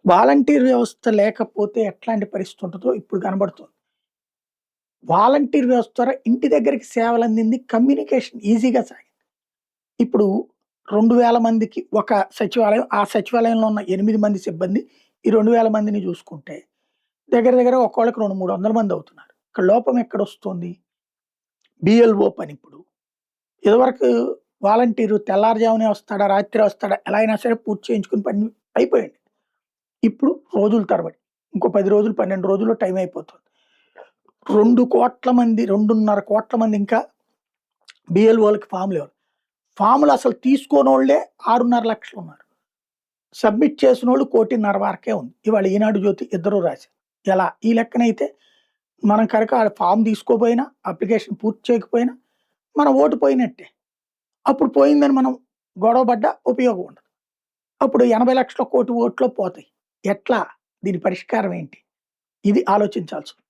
Volunteer వ్యవస్థ లేకపోతే ఎట్లాంటి పరిస్థితి ఉంటదో ఇప్పుడు కనబడుతుంది. వాలంటీర్ వ్యవస్థ ద్వారా ఇంటి దగ్గరికి సేవలందింది కమ్యూనికేషన్ ఈజీగా సాగింది. ఇప్పుడు 2000 మందికి ఒక సచివాలయం, ఆ సచివాలయంలో ఉన్న 8 మంది సిబ్బంది ఈ 2000 మందిని చూసుకుంటే దగ్గర దగ్గర ఒక్కోళ్ళకి 200, 300 మంది అవుతున్నారు. ఇక్కడ లోపం ఎక్కడొస్తుంది? బిఎల్ఓ పనిప్పుడు. ఇదివరకు వాలంటీరు తెల్లారుజామునే వస్తాడా, రాత్రే వస్తాడా, ఎలా అయినా సరే పూర్తి చేయించుకుని పని అయిపోయింది. ఇప్పుడు రోజుల తరబడి. ఇంకో 10 రోజులు, 12 రోజుల్లో టైం అయిపోతుంది. 2,00,00,000 మంది, 2.5 కోట్ల మంది ఇంకా బిఎల్ఓలకి ఫామ్‌లివ్వాలి. ఫామ్‌లు అసలు తీసుకోనోళ్ళే 6.5 లక్షలు ఉన్నారు. సబ్మిట్ చేసినోళ్ళు 1,50,00,000 వరకే ఉంది. ఇవాళ ఈనాడు, జ్యోతి ఇద్దరూ రాశారు. ఎలా? ఈ లెక్కనైతే మనం కనుక ఆ ఫామ్ తీసుకోపోయినా, అప్లికేషన్ పూర్తి చేయకపోయినా మన ఓటు పోయినట్టే. అప్పుడు పోయిందని మనం గొడవ పడ్డా ఉపయోగం ఉండదు. అప్పుడు 80,00,000 1,00,00,000 ఓట్లు పోతాయి. ఎట్లా? దీని పరిష్కారం ఏంటి? ఇది ఆలోచించాల్సి ఉంది.